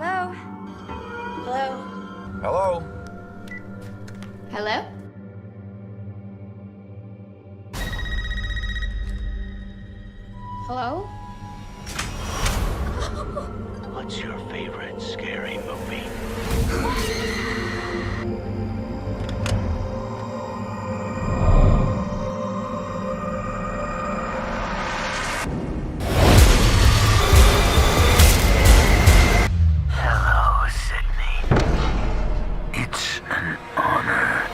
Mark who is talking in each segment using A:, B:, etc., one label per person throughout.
A: Hello? Hello?
B: Hello?
A: Hello? Hello?
C: What's your favorite scary movie? Hello, Sydney. It's an honor.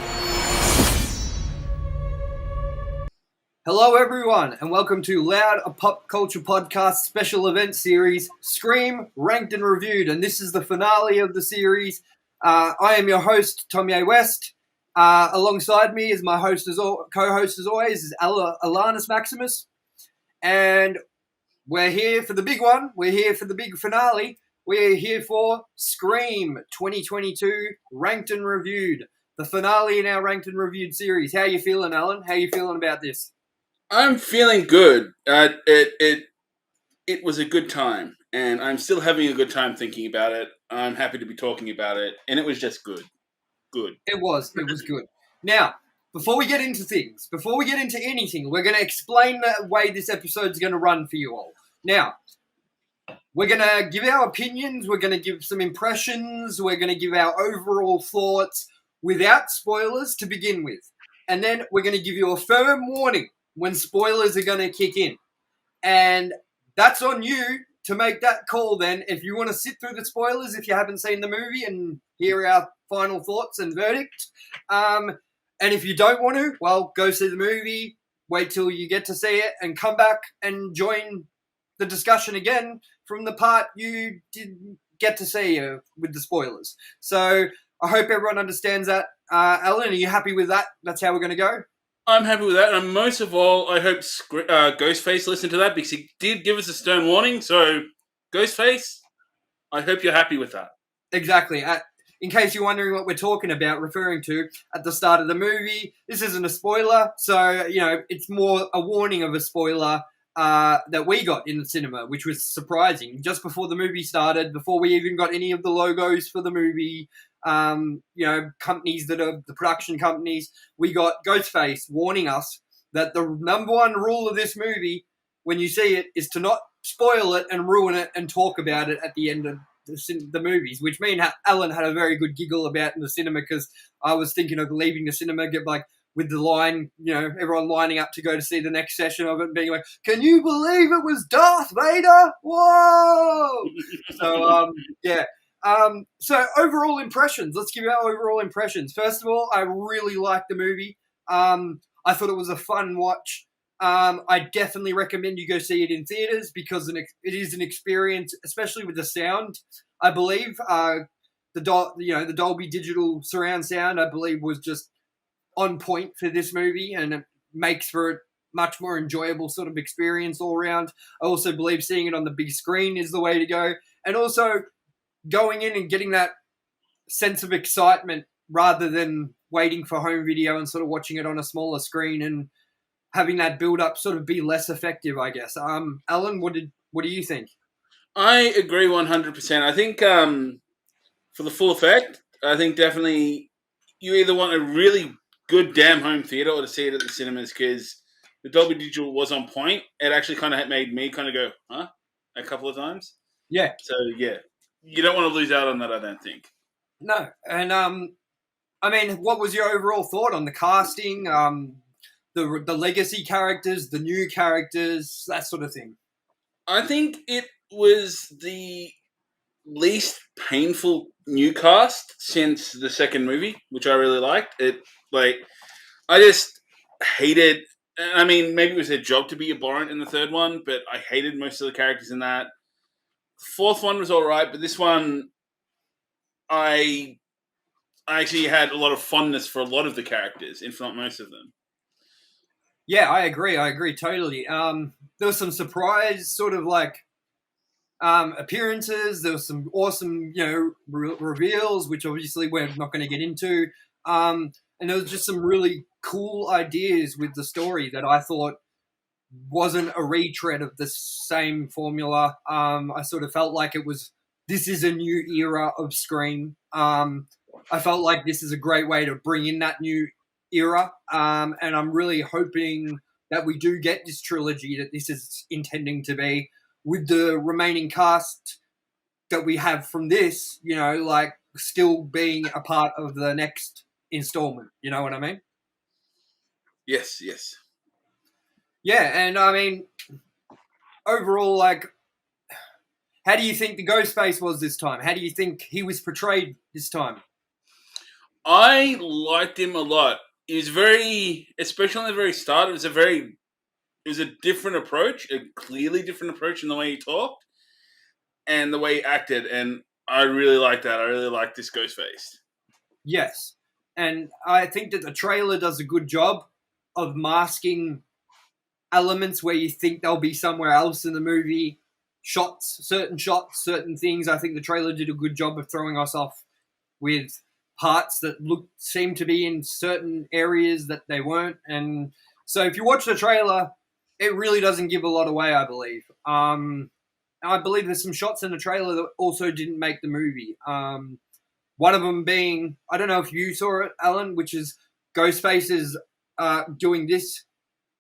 D: Hello, everyone, and welcome to Loud, a pop culture podcast special event series, Scream, Ranked and Reviewed, and this is the finale of the series. I am your host, TOMYE West. Alongside me is my co-host as always, is ALANNIS Maximus, and we're here for the big one. We're here for the big finale. We're here for Scream 2022, Ranked and Reviewed, the finale in our Ranked and Reviewed series. How you feeling, Alan? How you feeling about this?
E: I'm feeling good. It was a good time, and I'm still having a good time thinking about it. I'm happy to be talking about it, and it was just good. Good.
D: It was good. Now, before we get into things, before we get into anything, we're going to explain the way this episode's going to run for you all. Now, we're going to give our opinions, we're going to give some impressions, we're going to give our overall thoughts without spoilers to begin with. And then we're going to give you a firm warning when spoilers are going to kick in. And that's on you to make that call then. If you want to sit through the spoilers, if you haven't seen the movie, and hear our final thoughts and verdict. And if you don't want to, well, go see the movie, wait till you get to see it, and come back and join the discussion again from the part you didn't get to see with the spoilers. So I hope everyone understands that. Alan, are you happy with that? That's how we're going to go?
E: I'm happy with that, and most of all, I hope Ghostface listened to that, because he did give us a stern warning. So, Ghostface, I hope you're happy with that.
D: Exactly. In case you're wondering what we're talking about, referring to at the start of the movie, this isn't a spoiler, so, it's more a warning of a spoiler that we got in the cinema, which was surprising. Just before the movie started, before we even got any of the logos for the movie, companies that are the production companies, we got Ghostface warning us that the number one rule of this movie, when you see it, is to not spoil it and ruin it and talk about it at the end of the movies, which me and Alan had a very good giggle about in the cinema, because I was thinking of leaving the cinema, with the line, everyone lining up to go to see the next session of it and being like, can you believe it was Darth Vader? Whoa! So, yeah. So overall impressions. Let's give you our overall impressions. First of all, I really liked the movie. I thought it was a fun watch. I definitely recommend you go see it in theaters, because it is an experience, especially with the sound. I believe the Dolby Digital surround sound, I believe, was just on point for this movie, and it makes for a much more enjoyable sort of experience all around. I also believe seeing it on the big screen is the way to go, and also going in and getting that sense of excitement rather than waiting for home video and sort of watching it on a smaller screen and having that build up sort of be less effective, I guess. Alan, what do you think?
E: I agree 100%. I think for the full effect, I think definitely you either want a really good damn home theater or to see it at the cinemas, because the Dolby Digital was on point. It actually kind of made me kind of go, huh? A couple of times.
D: Yeah.
E: So, yeah. You don't want to lose out on that, I don't think.
D: No. And, what was your overall thought on the casting, the legacy characters, the new characters, that sort of thing?
E: I think it was the least painful new cast since the second movie, which I really liked. I just hated, maybe it was their job to be abhorrent in the third one, but I hated most of the characters in that. The fourth one was alright, but this one, I actually had a lot of fondness for a lot of the characters, if not most of them.
D: Yeah, I agree totally. There was some surprise sort of appearances. There was some awesome, reveals, which obviously we're not going to get into. And there was just some really cool ideas with the story that I thought wasn't a retread of the same formula. I sort of felt like it was this is a new era of Scream. I felt like this is a great way to bring in that new era, and I'm really hoping that we do get this trilogy that this is intending to be, with the remaining cast that we have from this, like still being a part of the next installment. You know what I mean?
E: Yes, yes.
D: Yeah, and I mean, overall, like, how do you think the Ghostface was this time? How do you think he was portrayed this time?
E: I liked him a lot. He was very, especially in the very start, it was a different approach, a clearly different approach in the way he talked and the way he acted, and I really liked that. I really liked this Ghostface.
D: Yes, and I think that the trailer does a good job of masking elements where you think they'll be somewhere else in the movie. Shots, certain things. I think the trailer did a good job of throwing us off with parts that seemed to be in certain areas that they weren't. And so if you watch the trailer, it really doesn't give a lot away, I believe. I believe there's some shots in the trailer that also didn't make the movie. One of them being, I don't know if you saw it, Alan, which is Ghostface is doing this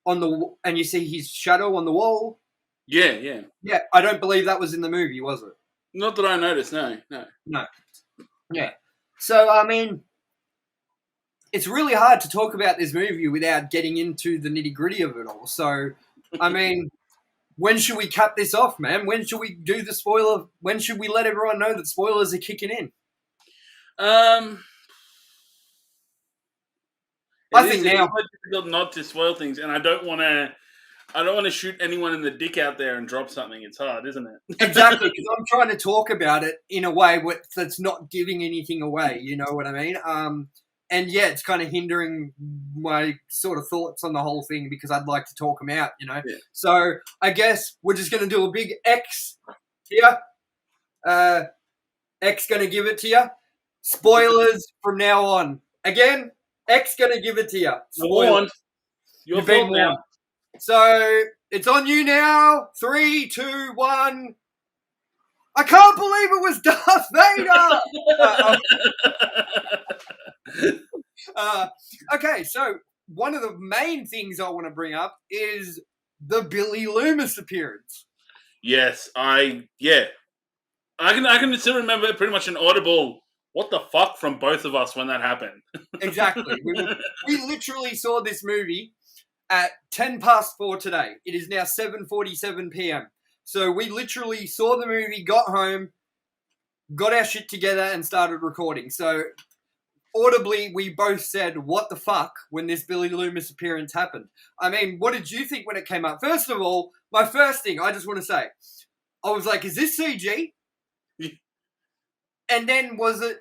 D: and you see his shadow on the wall.
E: Yeah.
D: Yeah, I don't believe that was in the movie, was it?
E: Not that I noticed, no.
D: Yeah. So, I mean, it's really hard to talk about this movie without getting into the nitty-gritty of it all. So, I mean, when should we cut this off, man? When should we do the spoiler? When should we let everyone know that spoilers are kicking in?
E: I think now it's difficult not to spoil things, and I don't want to shoot anyone in the dick out there and drop something. It's hard, isn't it?
D: Exactly, because I'm trying to talk about it in a way that's not giving anything away. You know what I mean? And yeah, it's kind of hindering my sort of thoughts on the whole thing because I'd like to talk them out. Yeah. So I guess we're just going to do a big X here. X going to give it to you. Spoilers from now on. Again, X going to give it to you.
E: Spoilers.
D: You've been warned. So it's on you now. 3, 2, 1. I can't believe it was Darth Vader. Okay, so one of the main things I want to bring up is the Billy Loomis appearance.
E: Yes, I can still remember pretty much an audible "what the fuck" from both of us when that happened.
D: Exactly. We literally saw this movie at 4:10 today. It is now 7:47 p.m. So we literally saw the movie, got home, got our shit together, and started recording. So audibly, we both said, what the fuck, when this Billy Loomis appearance happened. I mean, what did you think when it came up? First of all, my first thing, I just want to say, I was like, is this CG? And then was it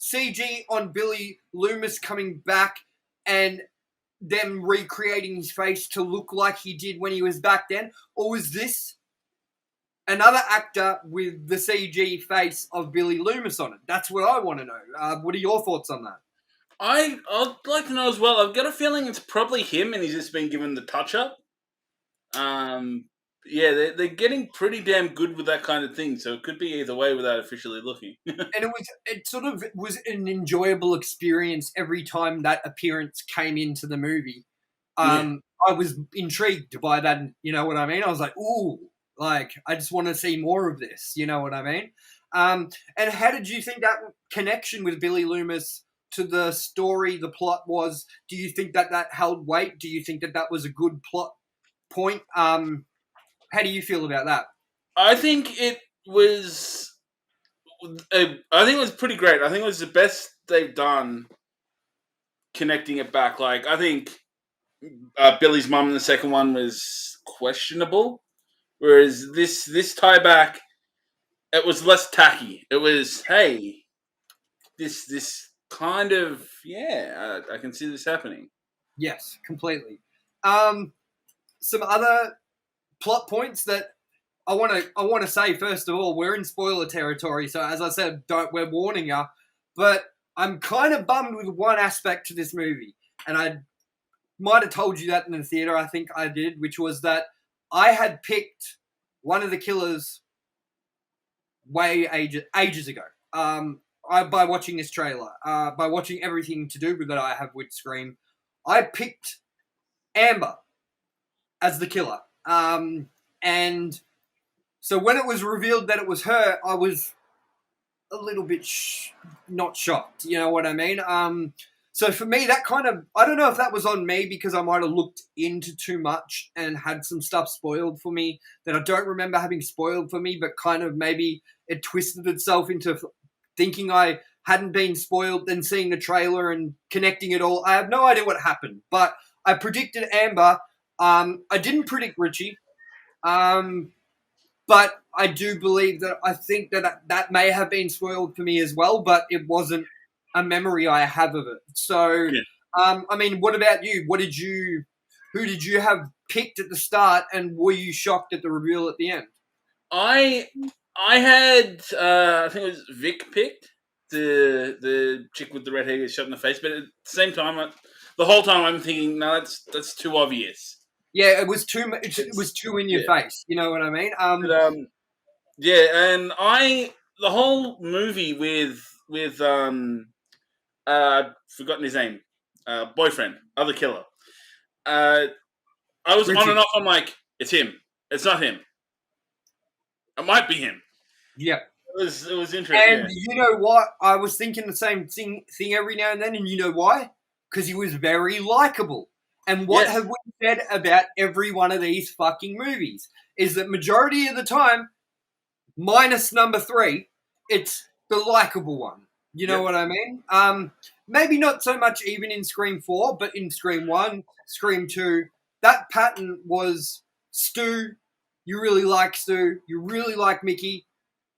D: CG on Billy Loomis coming back and them recreating his face to look like he did when he was back then? Or was this another actor with the CG face of Billy Loomis on it? That's what I want to know. What are your thoughts on that?
E: I'd like to know as well. I've got a feeling it's probably him and he's just been given the touch-up. Yeah, they're getting pretty damn good with that kind of thing, so it could be either way without officially looking.
D: And it sort of was an enjoyable experience every time that appearance came into the movie. I was intrigued by that, you know what I mean? I was like, ooh, like, I just want to see more of this, you know what I mean? And how did you think that connection with Billy Loomis to the story, the plot was? Do you think that held weight? Do you think that was a good plot point? How do you feel about that?
E: I think it was pretty great. I think it was the best they've done connecting it back. Like, I think Billy's mum in the second one was questionable, whereas this tie back, it was less tacky. It was, hey, this kind of, I can see this happening.
D: Yes, completely. Some other plot points that I want to say, first of all, we're in spoiler territory, so as I said, we're warning you, but I'm kind of bummed with one aspect to this movie, and I might have told you that in the theater, I think I did, which was that I had picked one of the killers way ages ago. By watching this trailer, by watching everything to do with that I have with Scream, I picked Amber as the killer. And so when it was revealed that it was her, I was a little bit not shocked. You know what I mean? So for me, that kind of, I don't know if that was on me because I might have looked into too much and had some stuff spoiled for me that I don't remember having spoiled for me, but kind of maybe it twisted itself into thinking I hadn't been spoiled, then seeing the trailer and connecting it all. I have no idea what happened, but I predicted Amber. I didn't predict Richie. But I do believe that I think that may have been spoiled for me as well, but it wasn't a memory I have of it. So, I mean, what about you? Who did you have picked at the start, and were you shocked at the reveal at the end?
E: I had I think it was Vic picked the chick with the red hair shot in the face, but at the same time, the whole time I'm thinking, no, that's too obvious.
D: Yeah, it was too much. It was too in your face. You know what I mean?
E: Yeah, and the whole movie with forgotten his name, boyfriend, other killer. I was
D: Richie.
E: on and off. I'm like, it's him. It's not him. It might be him.
D: Yeah.
E: It was interesting.
D: And you know what? I was thinking the same thing every now and then, and you know why? Because he was very likable. And what have we said about every one of these fucking movies? Is that majority of the time, minus number 3, it's the likable one. You know what I mean? Maybe not so much even in Scream 4, but in Scream 1, Scream 2, that pattern was Stu. You really like Stu. You really like Mickey.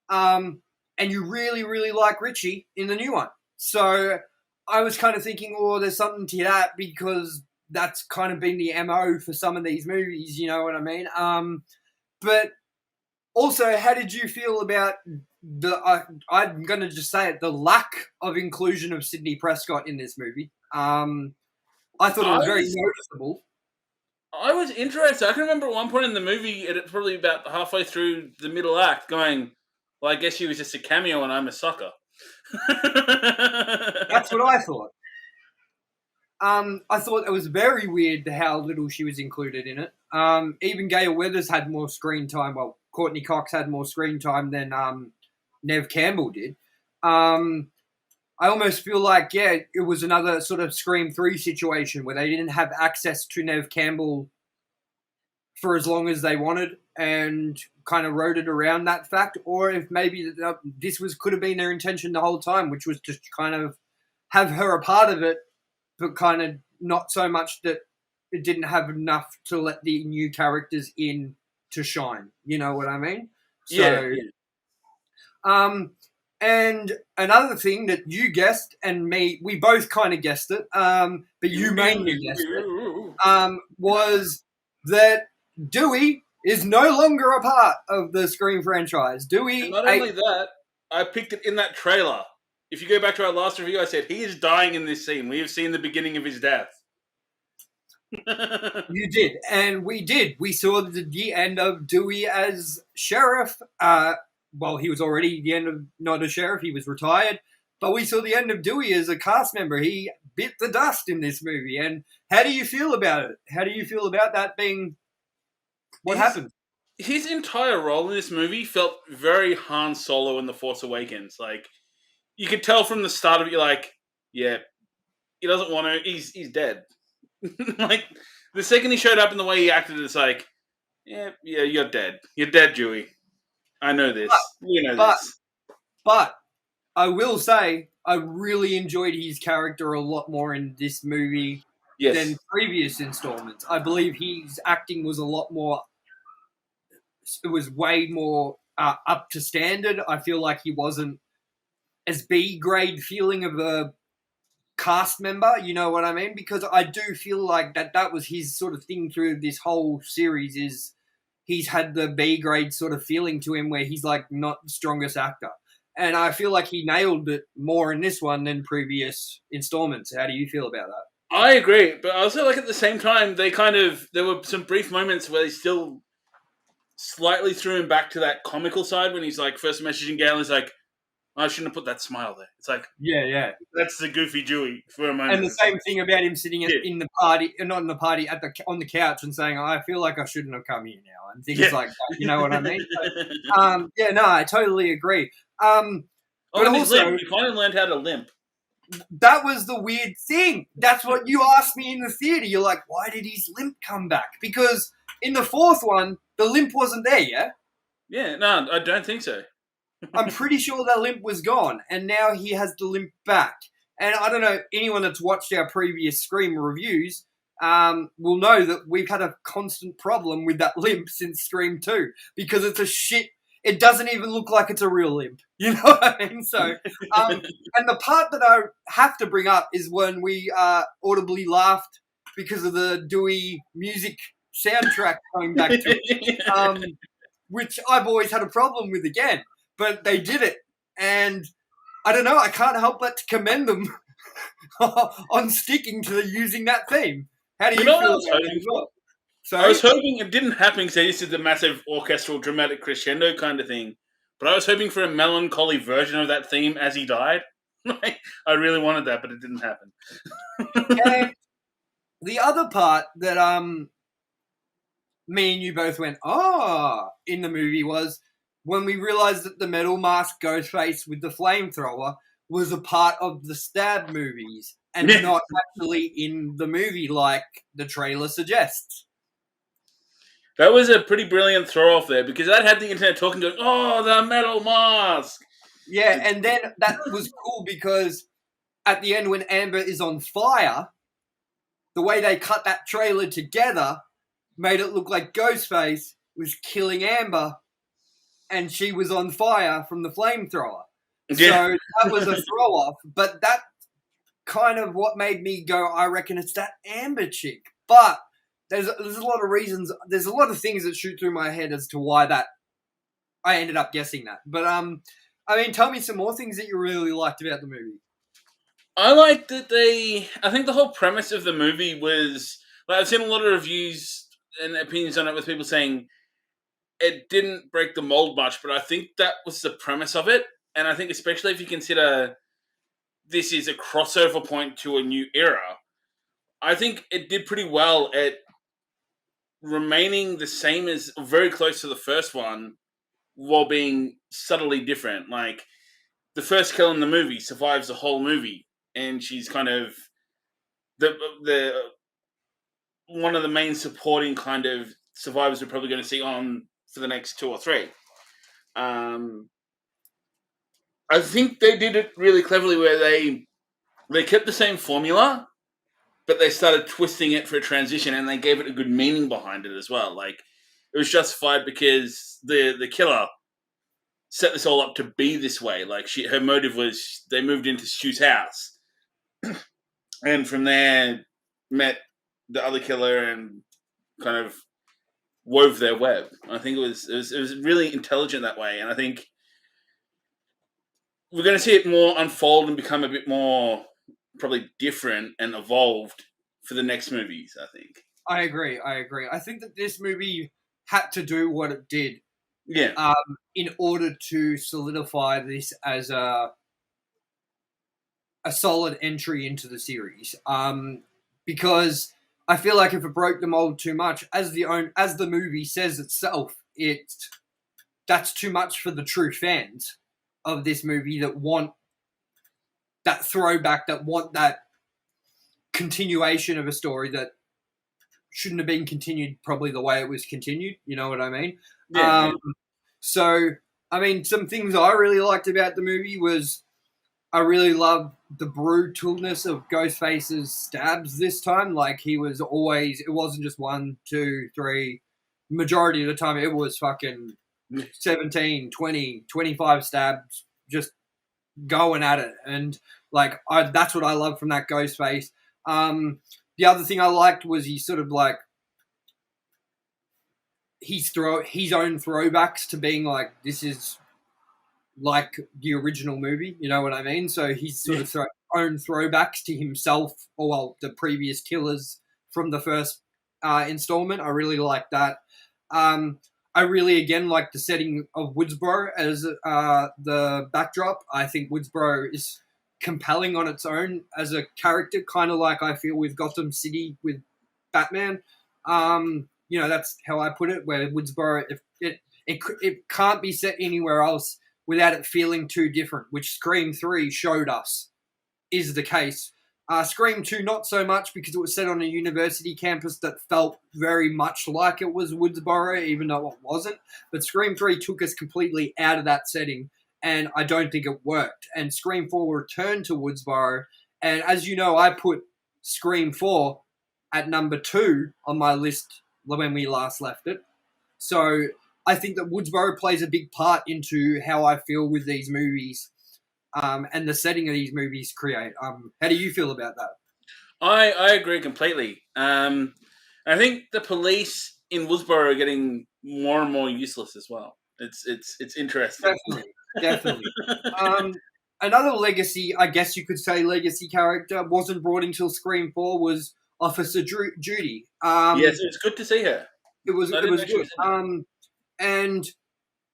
D: And you really, really like Richie in the new one. So I was kind of thinking, oh, there's something to that because that's kind of been the MO for some of these movies, you know what I mean? But also, how did you feel about I'm going to just say it, the lack of inclusion of Sidney Prescott in this movie? I thought it was very noticeable.
E: I was interested. I can remember at one point in the movie, probably about halfway through the middle act, going, well, I guess she was just a cameo and I'm a sucker.
D: That's what I thought. I thought it was very weird how little she was included in it. Even Gail Weathers had more screen time. Well, Courtney Cox had more screen time than Neve Campbell did. I almost feel like, it was another sort of Scream 3 situation where they didn't have access to Neve Campbell for as long as they wanted and kind of wrote it around that fact, or if maybe this could have been their intention the whole time, which was just kind of have her a part of it, but kind of not so much that it didn't have enough to let the new characters in to shine. You know what I mean? So, and another thing that you guessed and me, we both kind of guessed it, but you mainly guessed it, was that Dewey is no longer a part of the Scream franchise. Dewey.
E: And not only that, I picked it in that trailer. If you go back to our last review, I said he is dying in this scene. We have seen the beginning of his death.
D: You did, and we did. We saw the end of Dewey as sheriff. Well, he was already the end of not a sheriff. He was retired. But we saw the end of Dewey as a cast member. He bit the dust in this movie. And how do you feel about it? How do you feel about that being what happened?
E: His entire role in this movie felt very Han Solo in The Force Awakens. Like, you could tell from the start of it, you're like, yeah, he doesn't want to. He's dead. Like, the second he showed up and the way he acted, it's like, yeah, you're dead. You're dead, Dewey. I know this. This.
D: But I will say, I really enjoyed his character a lot more in this movie than previous installments. I believe his acting was a lot more. It was way more up to standard. I feel like he wasn't as B grade feeling of a cast member, you know what I mean? Because I do feel like that was his sort of thing through this whole series is he's had the B grade sort of feeling to him where he's like not the strongest actor. And I feel like he nailed it more in this one than previous installments. How do you feel about that?
E: I agree, but also like at the same time, there were some brief moments where they still slightly threw him back to that comical side when he's like first messaging Gale. He's like, I shouldn't have put that smile there. It's like,
D: yeah.
E: that's the goofy Dewey for a moment.
D: And the same thing about him sitting in the party, not in the party, on the couch and saying, I feel like I shouldn't have come here now, and things like that. You know what I mean? So, I totally agree. But
E: and
D: also,
E: his limp. He finally learned how to limp.
D: That was the weird thing. That's what you asked me in the theater. You're like, why did his limp come back? Because in the fourth one, the limp wasn't there, yeah?
E: Yeah, no, I don't think so.
D: I'm pretty sure the limp was gone, and now he has the limp back. And I don't know, anyone that's watched our previous Scream reviews will know that we've had a constant problem with that limp since Scream 2, because it's a shit. It doesn't even look like it's a real limp. You know what I mean? So, and the part that I have to bring up is when we audibly laughed because of the Dewey music soundtrack coming back to it, which I've always had a problem with again. But they did it, and I don't know, I can't help but to commend them on sticking to using that theme. How do you feel about that as well? So,
E: I was hoping it didn't happen because they just did the massive orchestral dramatic crescendo kind of thing. But I was hoping for a melancholy version of that theme as he died. I really wanted that, but it didn't happen.
D: And the other part that me and you both went, in the movie was when we realized that the metal mask Ghostface with the flamethrower was a part of the Stab movies and not actually in the movie like the trailer suggests.
E: That was a pretty brilliant throw off there because that had the internet talking to, the metal mask.
D: Yeah, and then that was cool because at the end when Amber is on fire, the way they cut that trailer together made it look like Ghostface was killing Amber and she was on fire from the flamethrower. Yeah. So that was a throw off, but that kind of what made me go, I reckon it's that Amber chick. But there's a lot of reasons. There's a lot of things that shoot through my head as to why that I ended up guessing that. But tell me some more things that you really liked about the movie.
E: I liked that I think the whole premise of the movie was, I've seen a lot of reviews and opinions on it with people saying it didn't break the mold much, but I think that was the premise of it. And I think especially if you consider this is a crossover point to a new era, I think it did pretty well at remaining the same as very close to the first one while being subtly different. Like the first kill in the movie survives the whole movie, and she's kind of the one of the main supporting kind of survivors we're probably going to see on for the next 2 or 3. I think they did it really cleverly where they kept the same formula, but they started twisting it for a transition, and they gave it a good meaning behind it as well. Like, it was justified because the killer set this all up to be this way. Like, her motive was they moved into Stu's house, and from there met the other killer and kind of wove their web. I think it was really intelligent that way, and I think we're going to see it more unfold and become a bit more probably different and evolved for the next movies, I think.
D: I agree. I think that this movie had to do what it did in order to solidify this as a solid entry into the series. Because I feel like if it broke the mold too much, as the movie says itself, that's too much for the true fans of this movie that want that throwback, that want that continuation of a story that shouldn't have been continued probably the way it was continued. You know what I mean? Yeah. So, some things I really liked about the movie was I really loved the brutalness of Ghostface's stabs this time. Like, it wasn't just 1, 2, 3. Majority of the time, it was fucking 17, 20, 25 stabs just going at it. And, that's what I love from that Ghostface. The other thing I liked was he sort of like his own throwbacks to being like, this is like the original movie, you know what I mean? So he's sort of own throwbacks to himself, the previous killers from the first installment. I really like that. I I really, again, like the setting of Woodsboro as the backdrop. I think Woodsboro is compelling on its own as a character, kind of like I feel with Gotham City with Batman. That's how I put it, where Woodsboro, it can't be set anywhere else without it feeling too different, which Scream 3 showed us is the case. Scream 2, not so much, because it was set on a university campus that felt very much like it was Woodsboro, even though it wasn't. But Scream 3 took us completely out of that setting, and I don't think it worked. And Scream 4 returned to Woodsboro, and as you know, I put Scream 4 at number 2 on my list when we last left it. So I think that Woodsboro plays a big part into how I feel with these movies. And the setting of these movies create. How do you feel about that?
E: I agree completely. I think the police in Woodsboro are getting more and more useless as well. It's interesting.
D: Definitely. Another legacy, I guess you could say, legacy character wasn't brought until Scream 4 was Officer Judy.
E: Yes, it's good to see her.
D: It was good. And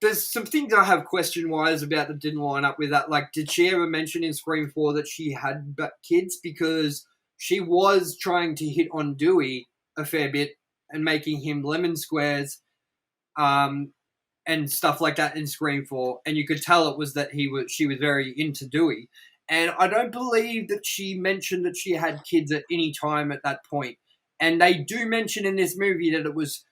D: there's some things I have question-wise about that didn't line up with that. Like, did she ever mention in Scream 4 that she had kids? Because she was trying to hit on Dewey a fair bit and making him lemon squares and stuff like that in Scream 4. And you could tell it was that she was very into Dewey. And I don't believe that she mentioned that she had kids at any time at that point. And they do mention in this movie that it was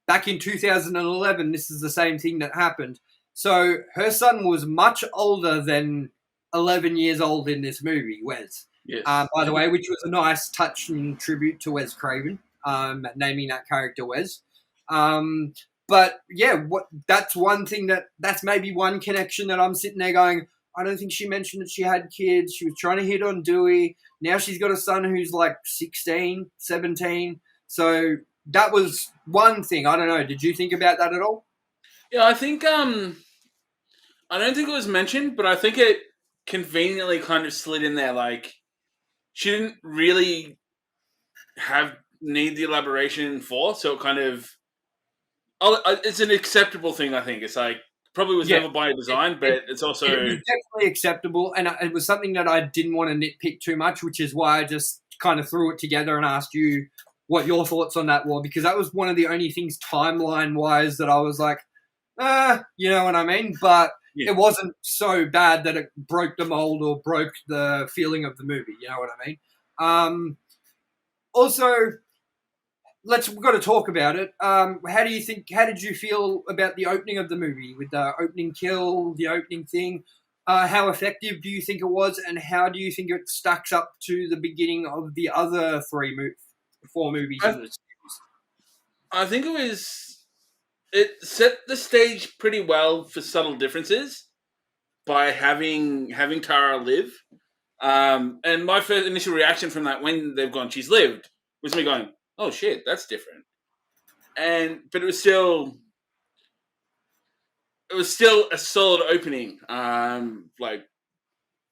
D: back in 2011, this is the same thing that happened. So her son was much older than 11 years old in this movie, Wes.
E: Yes.
D: By the way, which was a nice touch and tribute to Wes Craven, naming that character Wes. But yeah, that's one thing that's maybe one connection that I'm sitting there going, I don't think she mentioned that she had kids. She was trying to hit on Dewey. Now she's got a son who's like 16, 17. So that was one thing. I don't know. Did you think about that at all?
E: Yeah, I think I don't think it was mentioned, but I think it conveniently kind of slid in there. Like, she didn't really need the elaboration for, so it kind of it's an acceptable thing. I think it's like probably was never by design, but it's also
D: it was definitely acceptable, and it was something that I didn't want to nitpick too much, which is why I just kind of threw it together and asked you what your thoughts on that were, because that was one of the only things timeline-wise that I was like, you know what I mean? But it wasn't so bad that it broke the mold or broke the feeling of the movie, you know what I mean? Also, we've got to talk about it. How did you feel about the opening of the movie, with the opening kill, the opening thing? How effective do you think it was, and how do you think it stacks up to the beginning of the other 4 movies in the series?
E: I think it set the stage pretty well for subtle differences by having Tara live. And my first initial reaction from that, when they've gone, she's lived, was me going, oh shit, that's different. But it was still a solid opening. Like,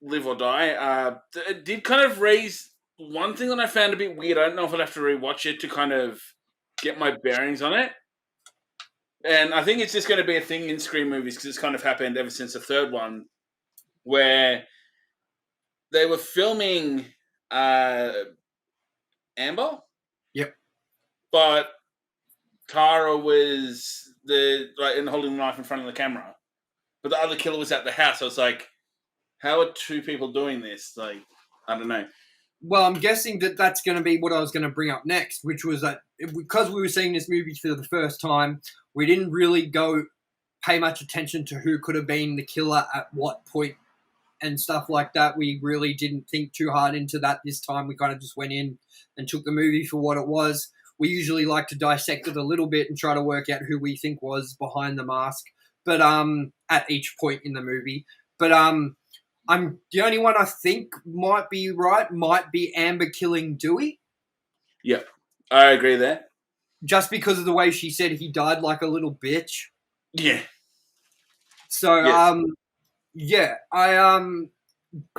E: live or die. It did kind of raise one thing that I found a bit weird. I don't know if I'd have to rewatch it to kind of get my bearings on it. And I think it's just going to be a thing in Scream movies, because it's kind of happened ever since the third one, where they were filming Amber.
D: Yep.
E: But Tara was and holding the knife in front of the camera. But the other killer was at the house. I was like, how are 2 people doing this? Like, I don't know.
D: Well, I'm guessing that that's going to be what I was going to bring up next, which was that because we were seeing this movie for the first time, we didn't really pay much attention to who could have been the killer at what point and stuff like that. We really didn't think too hard into that this time. We kind of just went in and took the movie for what it was. We usually like to dissect it a little bit and try to work out who we think was behind the mask, but at each point in the movie. But I'm the only one I think might be Amber killing Dewey.
E: Yep, I agree there.
D: Just because of the way she said he died like a little bitch.
E: Yeah.
D: So,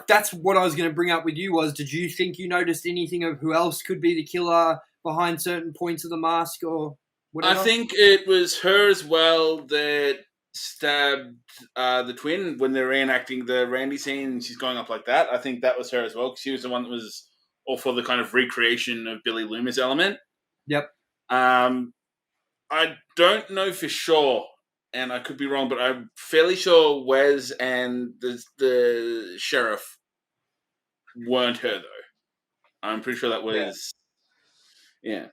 D: that's what I was going to bring up with you was, did you think you noticed anything of who else could be the killer behind certain points of the mask, or? Whatever.
E: I think it was her as well that stabbed the twin when they're reenacting the Randy scene and she's going up like that. I think that was her as well, because she was the one that was all for the kind of recreation of Billy Loomis element.
D: Yep.
E: I don't know for sure, and I could be wrong, but I'm fairly sure Wes and the sheriff weren't her, though. I'm pretty sure that was... Yeah.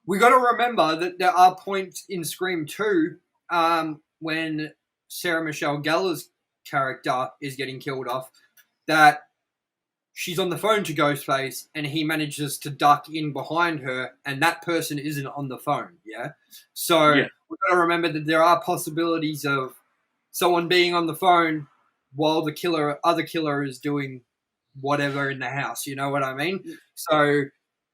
D: We got to remember that there are points in Scream 2 when Sarah Michelle Gellar's character is getting killed off that she's on the phone to Ghostface and he manages to duck in behind her and that person isn't on the phone, yeah? So we've got to remember that there are possibilities of someone being on the phone while the other killer is doing whatever in the house, you know what I mean? So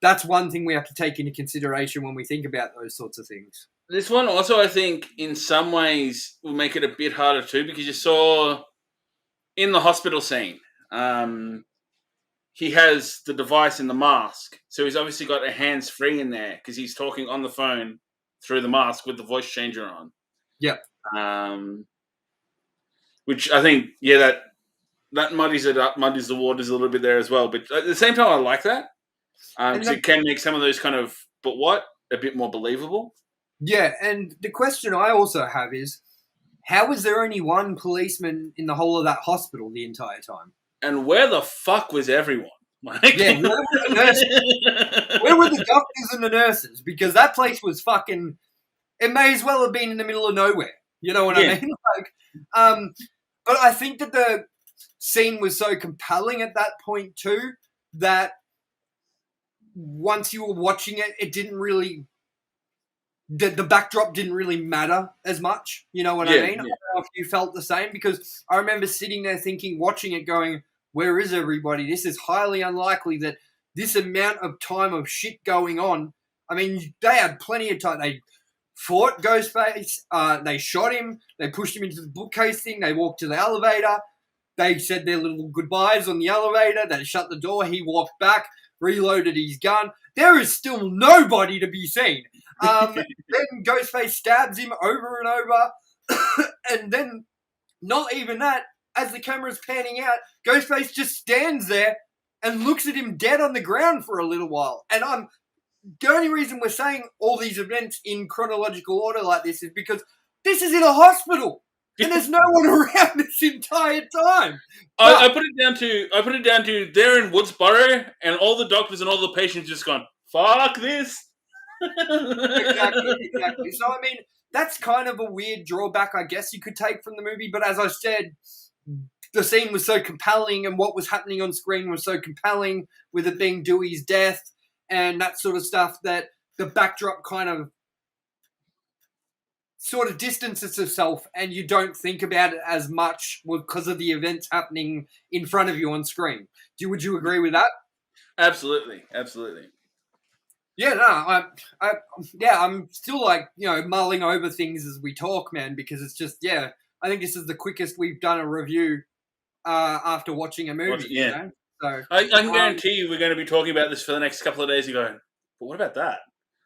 D: that's one thing we have to take into consideration when we think about those sorts of things.
E: This one also, I think, in some ways will make it a bit harder too, because you saw in the hospital scene, he has the device in the mask. So he's obviously got a hands-free in there because he's talking on the phone through the mask with the voice changer on.
D: Yep.
E: Which I think, that muddies it up, muddies the waters a little bit there as well. But at the same time, I like that. Because it can make some of those kind of, but what? A bit more believable.
D: Yeah, and the question I also have is, how was there only one policeman in the whole of that hospital the entire time?
E: And where the fuck was everyone?
D: Yeah, where were the nurses? Where were the doctors and the nurses? Because that place was fucking... It may as well have been in the middle of nowhere. You know what I mean? But I think that the scene was so compelling at that point too, that once you were watching it, it didn't really... The backdrop didn't really matter as much. You know what I mean? I don't know if you felt the same, because I remember sitting there thinking, watching it going, where is everybody? This is highly unlikely that this amount of time of shit going on. I mean, they had plenty of time. They fought Ghostface. They shot him. They pushed him into the bookcase thing. They walked to the elevator. They said their little goodbyes on the elevator. They shut the door. He walked back, reloaded his gun. There is still nobody to be seen. Then Ghostface stabs him over and over. And then, not even that, as the camera's panning out, Ghostface just stands there and looks at him dead on the ground for a little while. And the only reason we're saying all these events in chronological order like this is because this is in a hospital. And there's no one around this entire time.
E: I put it down to they're in Woodsboro and all the doctors and all the patients just gone, fuck this.
D: Exactly. So, I mean, that's kind of a weird drawback, I guess you could take from the movie. But as I said, the scene was so compelling and what was happening on screen was so compelling, with it being Dewey's death and that sort of stuff, that the backdrop kind of sort of distances itself and you don't think about it as much because of the events happening in front of you on screen. Would you agree with that?
E: Absolutely.
D: Yeah, no, I'm still mulling over things as we talk, man, because it's just, I think this is the quickest we've done a review after watching a movie. You know? So
E: I can guarantee you we're going to be talking about this for the next couple of days and going, but what about that?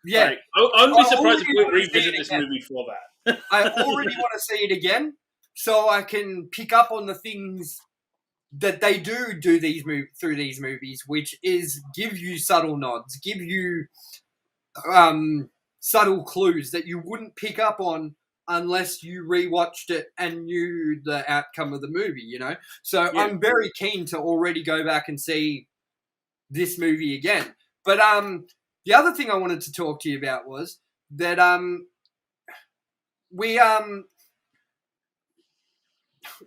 D: Yeah.
E: I'd be surprised if we revisit this movie for that.
D: I already want to see it again so I can pick up on the things that they do through these movies, which is give you subtle nods, give you subtle clues that you wouldn't pick up on unless you rewatched it and knew the outcome of the movie, you know? So I'm very keen to already go back and see this movie again. But the other thing I wanted to talk to you about was that I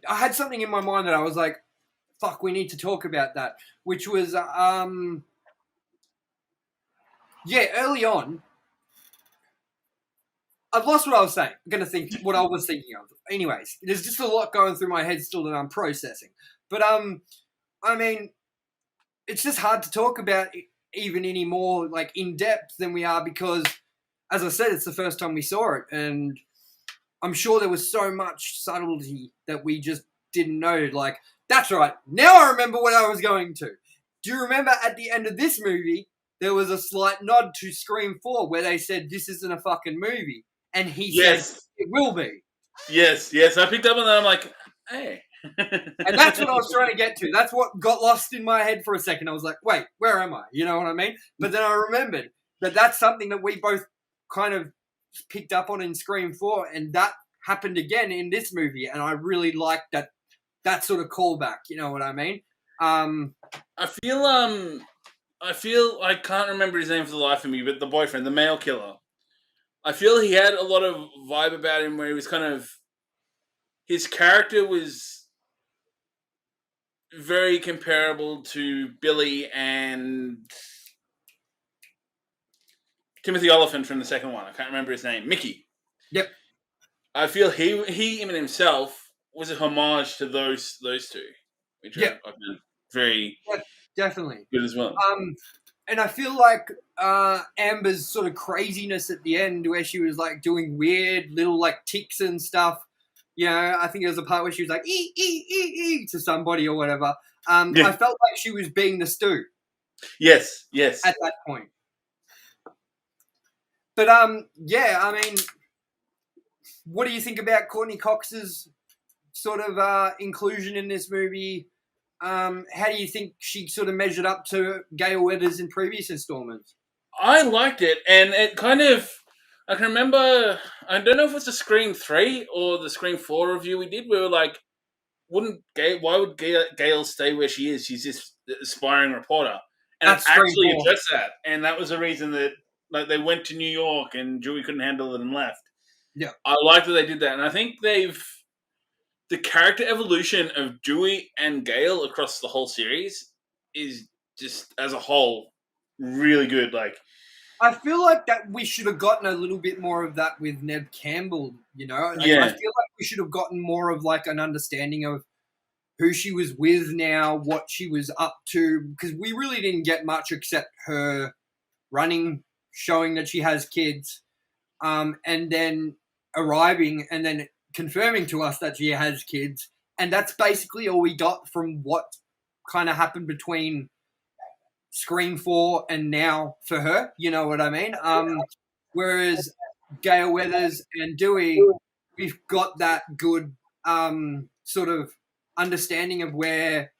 D: had something in my mind that I was like, fuck, we need to talk about that, which was, early on, I've lost what I was saying. I'm going to think what I was thinking of. Anyways, there's just a lot going through my head still that I'm processing. But, I mean, it's just hard to talk about even any more, like, in-depth than we are because, as I said, it's the first time we saw it, and I'm sure there was so much subtlety that we just didn't know. Like, that's right. Now I remember what I was going to. Do you remember at the end of this movie there was a slight nod to Scream 4 where they said, this isn't a fucking movie. And he said, it will be.
E: Yes. I picked up on that. I'm like, hey.
D: And that's what I was trying to get to. That's what got lost in my head for a second. I was like, wait, where am I? You know what I mean? But then I remembered that that's something that we both kind of picked up on in Scream 4, and that happened again in this movie, and I really liked that sort of callback. You know what I mean?
E: I feel I can't remember his name for the life of me, but the boyfriend, the male killer. I feel he had a lot of vibe about him where he was kind of, his character was very comparable to Billy and Timothy Oliphant from the second one. I can't remember his name. Mickey.
D: Yep.
E: I feel he even himself was a homage to those two, which I found very
D: definitely
E: good as well.
D: And I feel like Amber's sort of craziness at the end, where she was like doing weird little like ticks and stuff. You know, I think there was a part where she was like ee to somebody or whatever. I felt like she was being the Stu.
E: Yes.
D: At that point. But yeah, I mean, what do you think about Courtney Cox's sort of inclusion in this movie? How do you think she sort of measured up to Gale Weathers in previous installments?
E: I liked it, and it kind of, I can remember, I don't know if it's the Scream 3 or the Scream 4 review we did, we were like, why would Gale stay where she is? She's this aspiring reporter. And
D: That's
E: it actually
D: 4.
E: addressed that, and that was the reason that like they went to New York and Dewey couldn't handle it and left.
D: Yeah.
E: I like that they did that, and I think the character evolution of Dewey and Gale across the whole series is just, as a whole, really good. Like,
D: I feel like that we should have gotten a little bit more of that with Neb Campbell, you know? Like,
E: Yeah.
D: I feel like we should have gotten more of like an understanding of who she was with now, what she was up to, because we really didn't get much except her running, showing that she has kids, and then arriving and then confirming to us that she has kids. And that's basically all we got from what kind of happened between Scream 4 and now for her, you know what I mean? Whereas Gale Weathers and Dewey, we've got that good sort of understanding of where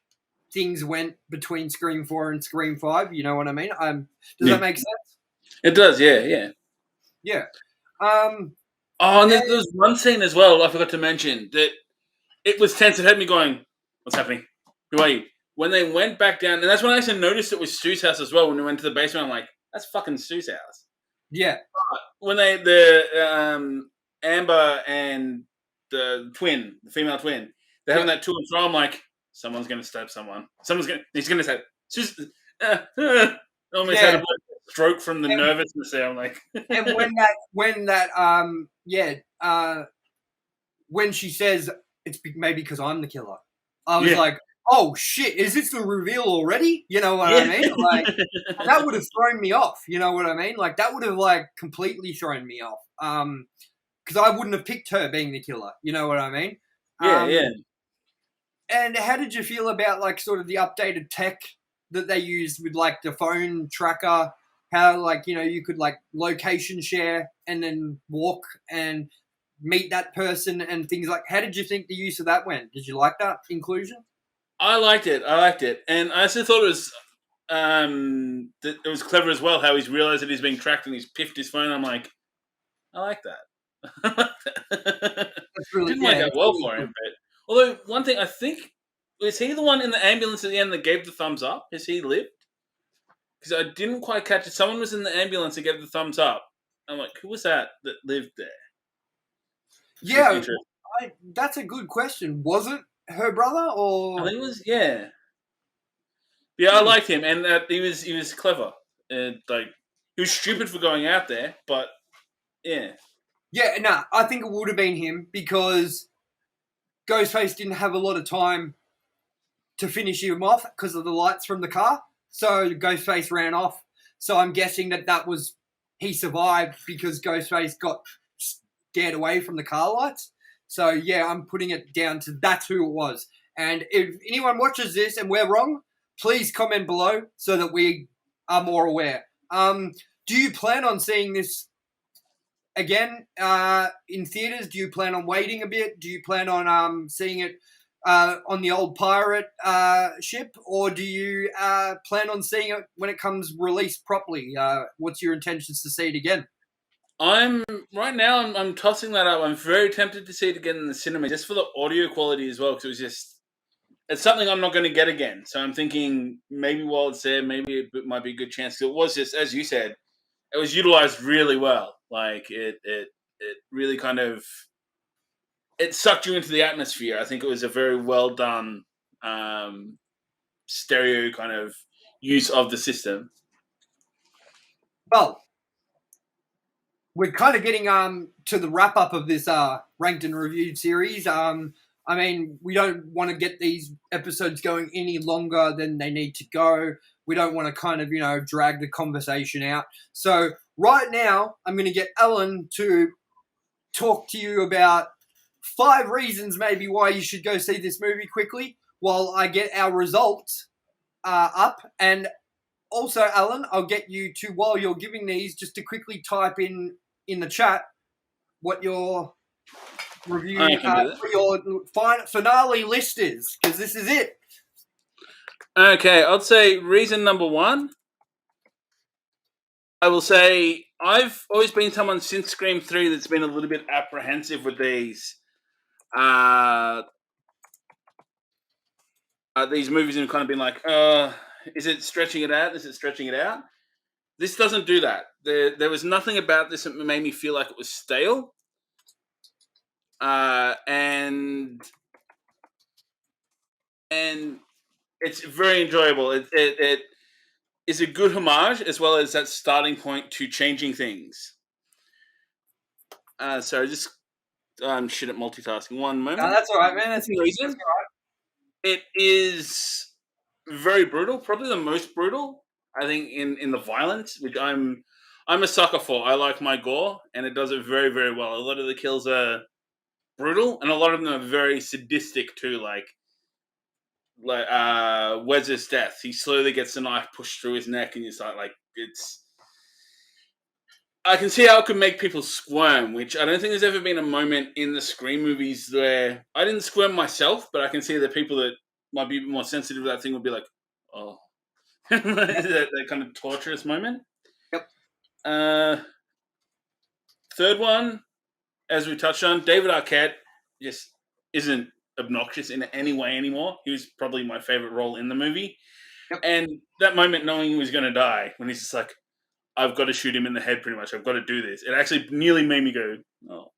D: things went between Scream 4 and Scream 5, you know what I mean? Does that make sense?
E: It does, yeah.
D: Yeah.
E: And there's one scene as well I forgot to mention that it was tense. It had me going, what's happening? Who are you? When they went back down, and that's when I actually noticed it was Stu's house as well. When we went to the basement, I'm like, that's fucking Stu's house.
D: Yeah.
E: When Amber and the female twin, they're having that to and fro, I'm like, someone's going to stab someone. He's going to stab. Almost had a stroke from the nervousness there. I'm like,
D: and when she says it's maybe because I'm the killer, I was like, oh shit, is this the reveal already? You know what I mean? Like, that would have thrown me off. You know what I mean? Like, that would have like completely thrown me off. Because I wouldn't have picked her being the killer. You know what I mean?
E: Yeah.
D: And how did you feel about like sort of the updated tech that they used with like the phone tracker? How like, you know, you could like location share and then walk and meet that person and things like. How did you think the use of that went? Did you like that inclusion?
E: I liked it, and I also thought it was that it was clever as well. How he's realized that he's being tracked and he's piffed his phone. I'm like, I like that.
D: That's really
E: didn't work out well for him, but although one thing I think was he the one in the ambulance at the end that gave the thumbs up? Has he lived? Because I didn't quite catch it. Someone was in the ambulance and gave the thumbs up. I'm like, who was that lived there?
D: Yeah, that's a good question. Was it her brother or?
E: I think it was, yeah. Yeah, I liked him, and he was clever. Like, he was stupid for going out there, but yeah.
D: Yeah, no, I think it would have been him because Ghostface didn't have a lot of time to finish him off because of the lights from the car. So Ghostface ran off. So I'm guessing that was he survived because Ghostface got scared away from the car lights. So yeah, I'm putting it down to that's who it was. And if anyone watches this and we're wrong, please comment below so that we are more aware. Do you plan on seeing this again in theaters? Do you plan on waiting a bit? Do you plan on seeing it on the old pirate ship, or do you plan on seeing it when it comes released properly? What's your intentions to see it again?
E: I'm tossing that up. I'm very tempted to see it again in the cinema, just for the audio quality as well, because it's something I'm not going to get again. So I'm thinking maybe while it's there, maybe it might be a good chance. 'Cause it was just, as you said, it was utilized really well. Like it really kind of it sucked you into the atmosphere. I think it was a very well done stereo kind of use of the system.
D: Well, we're kind of getting to the wrap up of this ranked and reviewed series. I mean, we don't want to get these episodes going any longer than they need to go. We don't want to kind of, drag the conversation out. So right now, I'm going to get Alan to talk to you about 5 reasons maybe why you should go see this movie quickly while I get our results up. And also, Alan, I'll get you to, while you're giving these, just to quickly type in the chat what your review, what your finale list is, because this is it.
E: Okay, I'd say reason number 1. I will say I've always been someone since Scream 3 that's been a little bit apprehensive with these movies, and kind of been like, is it stretching it out? Is it stretching it out? This doesn't do that. There was nothing about this that made me feel like it was stale. And it's very enjoyable. It is a good homage, as well as that starting point to changing things. Sorry, just I'm shit at multitasking. One moment.
D: No, that's all right, man. That's
E: the reason. It is very brutal, probably the most brutal, I think, in the violence, which I'm a sucker for. I like my gore, and it does it very, very well. A lot of the kills are brutal, and a lot of them are very sadistic too. Like Wes's death, he slowly gets the knife pushed through his neck, and it's like it's. I can see how it could make people squirm, which I don't think there's ever been a moment in the Scream movies where I didn't squirm myself, but I can see that people that might be more sensitive to that thing would be like, oh. that kind of torturous moment.
D: Yep.
E: Third one, as we touched on, David Arquette just isn't obnoxious in any way anymore. He was probably my favorite role in the movie.
D: Yep.
E: And that moment knowing he was going to die, when he's just like, I've got to shoot him in the head pretty much. I've got to do this. It actually nearly made me go, oh.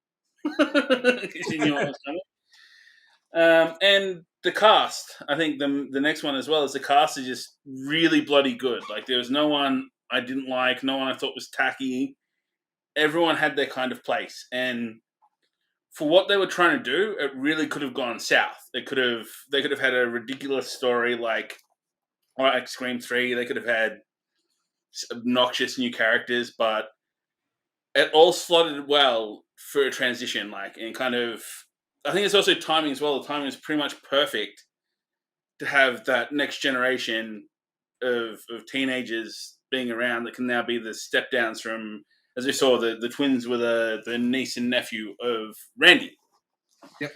E: Because you knew what was coming. And the cast, I think the next one as well, is the cast is just really bloody good. Like, there was no one I didn't like, no one I thought was tacky. Everyone had their kind of place. And for what they were trying to do, it really could have gone south. They could have had a ridiculous story like Scream 3. They could have had obnoxious new characters, but it all slotted well for a transition, like, and kind of, I think it's also timing as well. The timing is pretty much perfect to have that next generation of teenagers being around that can now be the step downs from, as we saw, the twins were the niece and nephew of Randy.
D: Yep.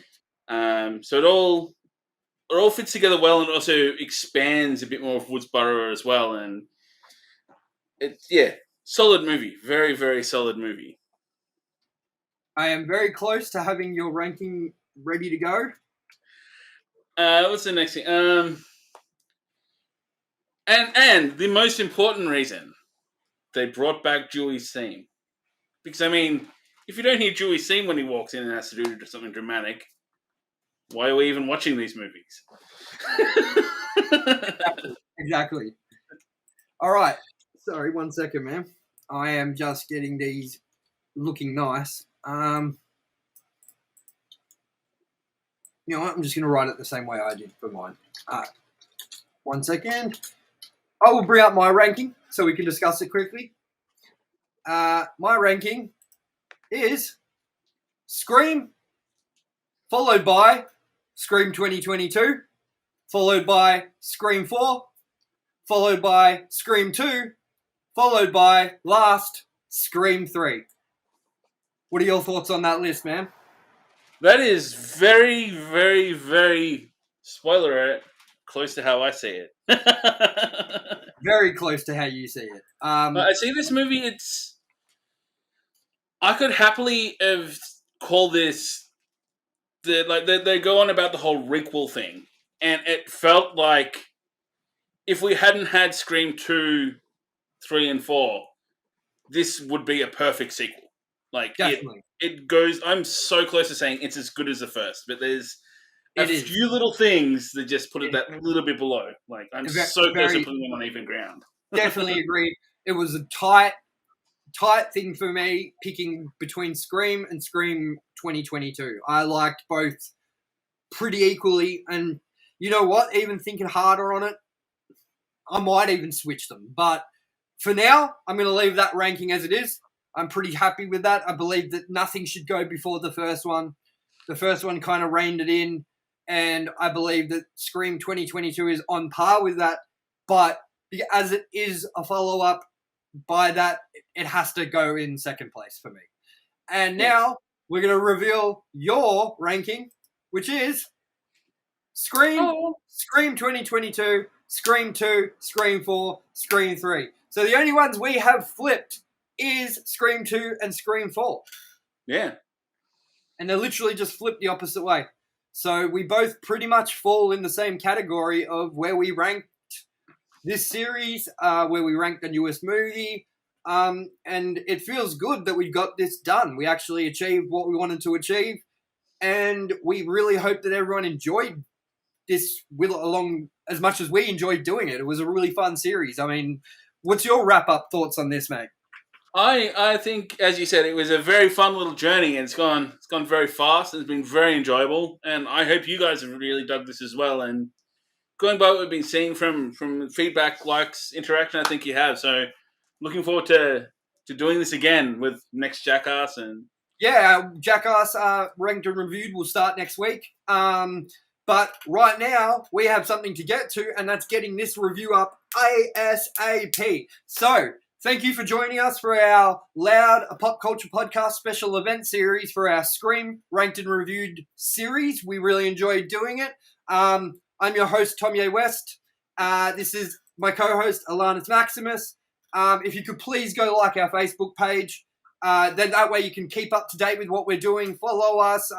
E: So it all fits together well, and also expands a bit more of Woodsboro as well. And solid movie, very, very solid movie.
D: I am very close to having your ranking ready to go.
E: What's the next thing? And the most important reason, they brought back Dewey's theme. Because, I mean, if you don't hear Dewey's theme when he walks in and has to do something dramatic, why are we even watching these movies?
D: Exactly. All right. Sorry, 1 second, man. I am just getting these looking nice. You know what? I'm just going to write it the same way I did for mine. 1 second. I will bring up my ranking so we can discuss it quickly. My ranking is Scream, followed by Scream 2022, followed by Scream 4, followed by Scream 2, followed by last, Scream 3. What are your thoughts on that list, man?
E: That is very, very, very spoiler alert, close to how I see it.
D: Very close to how you see it.
E: I see this movie. I could happily have called this they go on about the whole requel thing, and it felt like if we hadn't had Scream 2, 3, and 4, this would be a perfect sequel. Like
D: Definitely.
E: it goes. I'm so close to saying it's as good as the first, but there's a
D: It is.
E: few little things that just put it that little bit below. Like I'm so close to putting them on even ground.
D: Definitely agree. It was a tight thing for me picking between Scream and Scream 2022. I liked both pretty equally, and you know what? Even thinking harder on it, I might even switch them. But for now, I'm going to leave that ranking as it is. I'm pretty happy with that. I believe that nothing should go before the first one. The first one kind of reined it in, and I believe that Scream 2022 is on par with that. But as it is a follow-up, by that, it has to go in second place for me. And now we're going to reveal your ranking, which is Scream 2022, Scream 2, Scream 4, Scream 3. So the only ones we have flipped is Scream 2 and Scream 4.
E: Yeah.
D: And they're literally just flipped the opposite way. So we both pretty much fall in the same category of where we ranked this series, where we ranked the newest movie. And it feels good that we got this done. We actually achieved what we wanted to achieve. And we really hope that everyone enjoyed this along as much as we enjoyed doing it. It was a really fun series. I mean, what's your wrap-up thoughts on this, mate?
E: I think, as you said, it was a very fun little journey, and it's gone very fast. It's been very enjoyable, and I hope you guys have really dug this as well. And going by what we've been seeing from feedback, likes, interaction, I think you have. So looking forward to doing this again with next Jackass. And
D: yeah, Jackass Ranked and Reviewed will start next week. But right now, we have something to get to, and that's getting this review up ASAP. So thank you for joining us for our Loud, a Pop Culture Podcast special event series for our Scream Ranked and Reviewed series. We really enjoyed doing it. I'm your host, TOMYE West. This is my co-host, ALANNIS Maximus. If you could please go like our Facebook page. Then that way you can keep up to date with what we're doing. Follow us.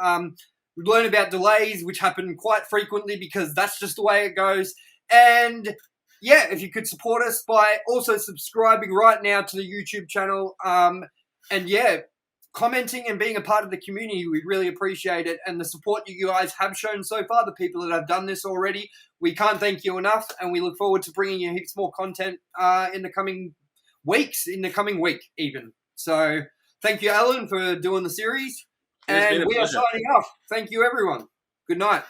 D: Learn about delays, which happen quite frequently because that's just the way it goes. And yeah, if you could support us by also subscribing right now to the YouTube channel, and yeah, commenting and being a part of the community, we'd really appreciate it. And the support you guys have shown so far, the people that have done this already, we can't thank you enough. And we look forward to bringing you heaps more content in the coming weeks, in the coming week even. So thank you, Alan, for doing the series. And we are signing off. Thank you, everyone. Good night.